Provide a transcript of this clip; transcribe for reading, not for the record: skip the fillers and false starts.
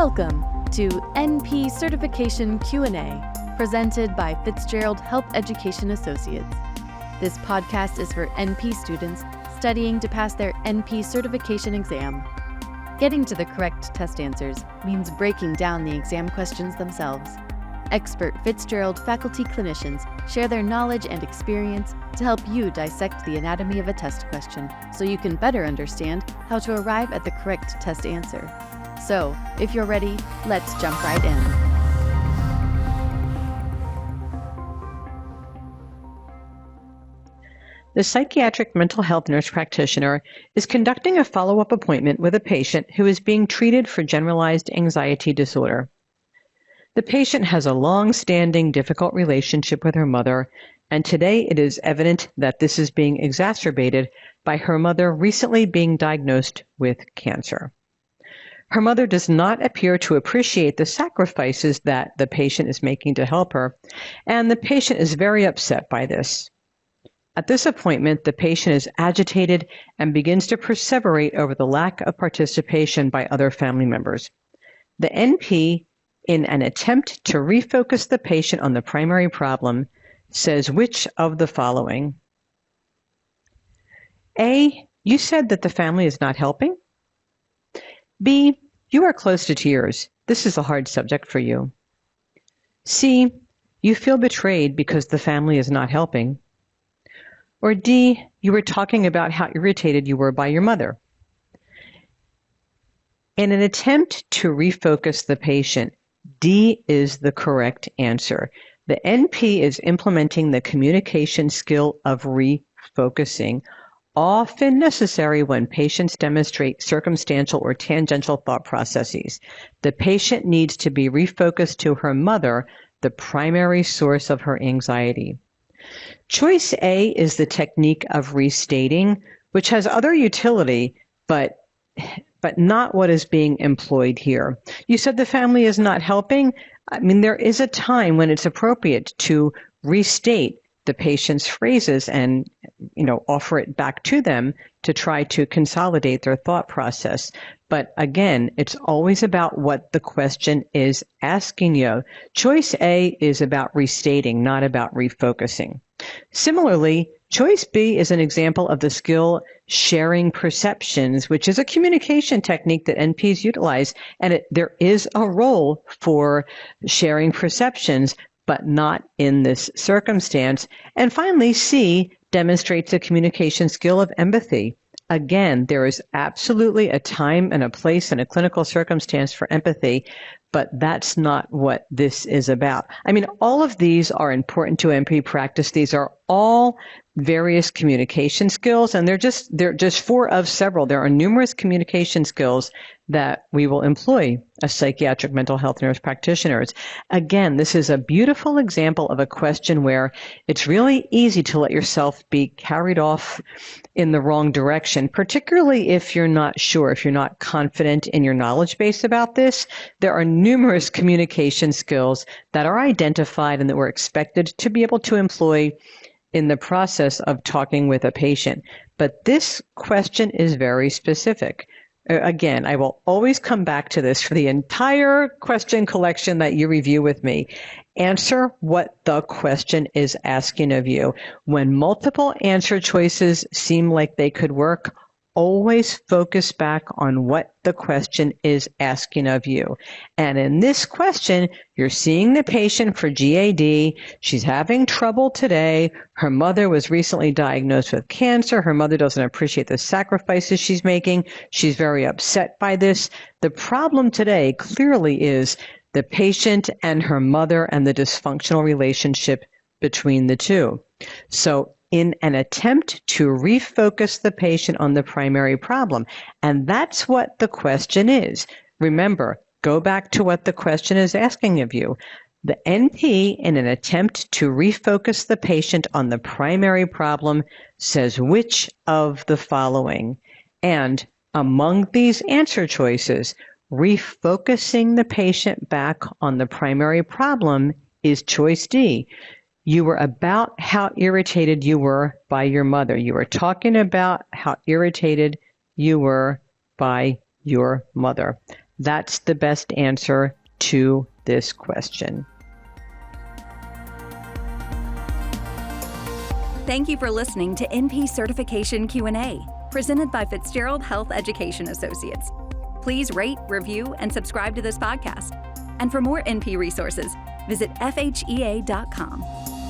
Welcome to NP Certification Q&A, presented by Fitzgerald Health Education Associates. This podcast is for NP students studying to pass their NP certification exam. Getting to the correct test answers means breaking down the exam questions themselves. Expert Fitzgerald faculty clinicians share their knowledge and experience to help you dissect the anatomy of a test question so you can better understand how to arrive at the correct test answer. So, if you're ready, let's jump right in. The psychiatric mental health nurse practitioner is conducting a follow-up appointment with a patient who is being treated for generalized anxiety disorder. The patient has a long-standing difficult relationship with her mother, and today it is evident that this is being exacerbated by her mother recently being diagnosed with cancer. Her mother does not appear to appreciate the sacrifices that the patient is making to help her, and the patient is very upset by this. At this appointment, the patient is agitated and begins to perseverate over the lack of participation by other family members. The NP, in an attempt to refocus the patient on the primary problem, says which of the following? A, you said that the family is not helping. B, you are close to tears. This is a hard subject for you. C, you feel betrayed because the family is not helping. Or D, you were talking about how irritated you were by your mother. In an attempt to refocus the patient, D is the correct answer. The NP is implementing the communication skill of refocusing, often necessary when patients demonstrate circumstantial or tangential thought processes. The patient needs to be refocused to her mother, the primary source of her anxiety. Choice A is the technique of restating, which has other utility, but not what is being employed here. You said the family is not helping. I mean, there is a time when it's appropriate to restate the patient's phrases and, offer it back to them to try to consolidate their thought process. But again, it's always about what the question is asking you. Choice A is about restating, not about refocusing. Similarly, choice B is an example of the skill sharing perceptions, which is a communication technique that NPs utilize, and there is a role for sharing perceptions, but not in this circumstance. And finally, C demonstrates a communication skill of empathy. Again, there is absolutely a time and a place and a clinical circumstance for empathy, but that's not what this is about. I mean, all of these are important to NP practice. These are all various communication skills, and they're just four of several. There are numerous communication skills that we will employ as psychiatric mental health nurse practitioners. Again, this is a beautiful example of a question where it's really easy to let yourself be carried off in the wrong direction, particularly if you're not sure, if you're not confident in your knowledge base about this. There are numerous communication skills that are identified and that we're expected to be able to employ in the process of talking with a patient. But this question is very specific. Again, I will always come back to this for the entire question collection that you review with me. Answer what the question is asking of you. When multiple answer choices seem like they could work, always focus back on what the question is asking of you. And in this question, you're seeing the patient for GAD. She's having trouble today. Her mother was recently diagnosed with cancer. Her mother doesn't appreciate the sacrifices she's making. She's very upset by this. The problem today clearly is the patient and her mother and the dysfunctional relationship between the two. So in an attempt to refocus the patient on the primary problem. And that's what the question is. Remember, go back to what the question is asking of you. The NP, in an attempt to refocus the patient on the primary problem, says which of the following? And among these answer choices, refocusing the patient back on the primary problem is choice D. You were about how irritated you were by your mother. You were talking about how irritated you were by your mother. That's the best answer to this question. Thank you for listening to NP Certification Q&A, presented by Fitzgerald Health Education Associates. Please rate, review, and subscribe to this podcast. And for more NP resources, visit FHEA.com.